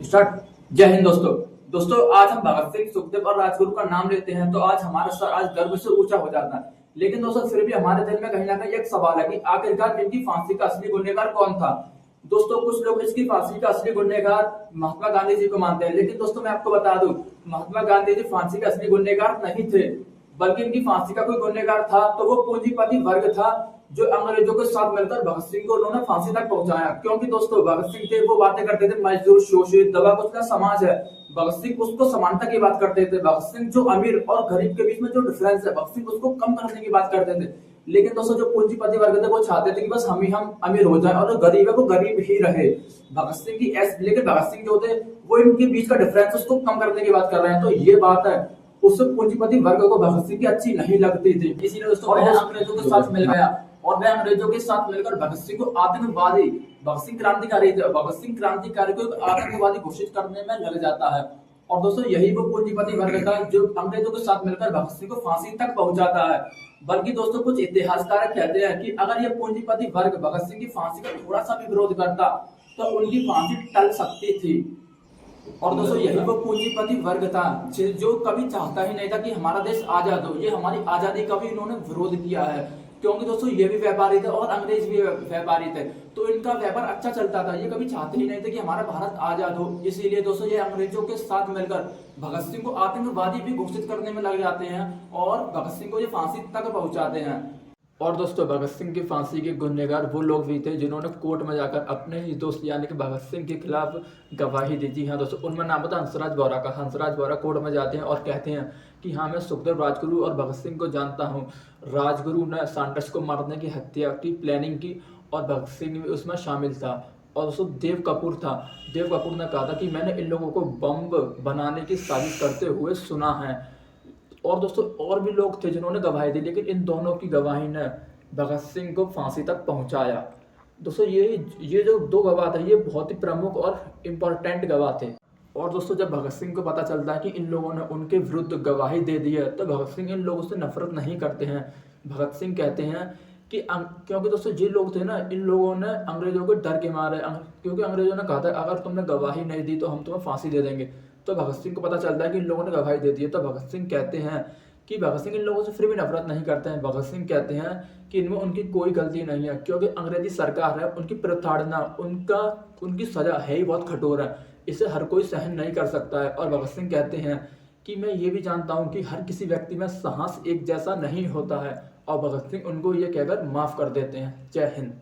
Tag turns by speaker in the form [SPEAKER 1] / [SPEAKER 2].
[SPEAKER 1] Start. जय हिंद दोस्तों। दोस्तों आज हम भगत सिंह, सुखदेव और राजगुरु का नाम लेते हैं तो आज हमारा सर आज गर्व से ऊंचा हो जाता है। लेकिन दोस्तों फिर भी हमारे दिल में कहीं ना कहीं एक सवाल है कि आखिरकार इनकी फांसी का असली गुनहगार कौन था। दोस्तों कुछ लोग इसकी फांसी का असली गुनहगार महात्मा गांधी जी को मानते हैं, लेकिन दोस्तों मैं आपको बता दूं, महात्मा गांधी जी फांसी का असली गुनहगार नहीं थे, बल्कि इनकी फांसी का कोई गुनहगार था तो वो पूंजीपति वर्ग था जो अंग्रेजों के साथ मिलकर भगत सिंह को उन्होंने फांसी तक पहुंचाया। क्योंकि दोस्तों भगत सिंह थे वो बातें करते थे मजदूर शोषित दबा कुचला समाज है, भगत सिंह उसको समानता की बात करते थे। भगत सिंह जो अमीर और गरीब के बीच में जो डिफरेंस है भगत सिंह उसको कम करने की बात करते थे। लेकिन दोस्तों जो पूंजीपति वर्ग थे वो चाहते थे कि बस हम अमीर हो जाए और जो गरीब है वो गरीब ही रहे। भगत सिंह की लेकिन भगत सिंह जो थे वो इनके बीच का डिफरेंस उसको कम करने की बात कर रहे हैं। तो ये बात है उस पूंजीपति वर्ग को भगत सिंह की अच्छी नहीं लगती थी, इसीलिए दोस्तों वह अंग्रेजों के साथ मिल गया और वह अंग्रेजों के साथ मिलकर भगत सिंह को आतंकवादी, भगत सिंह क्रांतिकारी थे, भगत सिंह क्रांतिकारी को एक आतंकवादी घोषित करने में लग जाता है। और दोस्तों यही वो पूंजीपति वर्ग था जो अंग्रेजों के साथ मिलकर भगत सिंह को फांसी तक पहुंचाता है। बल्कि दोस्तों कुछ इतिहासकार कहते हैं कि अगर ये पूंजीपति वर्ग भगत सिंह की फांसी का थोड़ा सा भी विरोध करता तो उनकी फांसी टल सकती थी। और दोस्तों यही वो पूंजीपति वर्ग था जो कभी चाहता ही नहीं था कि हमारा देश आजाद हो। ये हमारी आजादी का भी इन्होंने विरोध किया है, क्योंकि दोस्तों ये भी व्यापारी थे और अंग्रेज भी व्यापारी थे, तो इनका व्यापार अच्छा चलता था। ये कभी चाहते ही नहीं थे कि हमारा भारत आजाद हो। इसीलिए दोस्तों ये अंग्रेजों के साथ मिलकर भगत सिंह को आतंकवादी भी घोषित करने में लग जाते हैं और भगत सिंह को ये फांसी तक पहुंचाते हैं। और दोस्तों भगत सिंह की फांसी के गुनहगार वो लोग भी थे जिन्होंने कोर्ट में जाकर अपने ही दोस्त यानी कि भगत सिंह के खिलाफ गवाही दी थी। हाँ दोस्तों उनमें नाम था हंसराज वोहरा का। हंसराज वोहरा कोर्ट में जाते हैं और कहते हैं कि हाँ मैं सुखदेव राजगुरु और भगत सिंह को जानता हूँ। राजगुरु ने सैंडर्स को मारने की हत्या की प्लानिंग की और भगत सिंह भी उसमें शामिल था। और दोस्तों देव कपूर था, देव कपूर ने कहा था कि मैंने इन लोगों को बम बनाने की साजिश करते हुए सुना है। और दोस्तों और भी लोग थे जिन्होंने गवाही दी, लेकिन इन दोनों की गवाही ने भगत सिंह को फांसी तक पहुंचाया। दोस्तों ये जो दो गवाह थे ये बहुत ही प्रमुख और इम्पोर्टेंट गवाह थे। और दोस्तों जब भगत सिंह को पता चलता है कि इन लोगों ने उनके विरुद्ध गवाही दे दी है तो भगत सिंह इन लोगों से नफरत नहीं करते हैं। भगत सिंह कहते हैं कि क्योंकि दोस्तों जो लोग थे ना इन लोगों ने अंग्रेजों के डर के मारे, क्योंकि अंग्रेजों ने कहा था अगर तुमने गवाही नहीं दी तो हम तुम्हें फांसी दे देंगे। तो भगत सिंह को पता चलता है कि इन लोगों ने गवाही दे दी है, तो भगत सिंह कहते हैं कि भगत सिंह इन लोगों से फिर भी नफरत नहीं करते हैं। भगत सिंह कहते हैं कि इनमें उनकी कोई गलती नहीं है, क्योंकि अंग्रेजी सरकार है उनकी प्रताड़ना उनकी सजा है ही बहुत कठोर है, इसे हर कोई सहन नहीं कर सकता है। और भगत सिंह कहते हैं कि मैं ये भी जानता हूँ कि हर किसी व्यक्ति में साहस एक जैसा नहीं होता है। और भगत सिंह उनको ये कहकर माफ कर देते हैं। जय हिंद।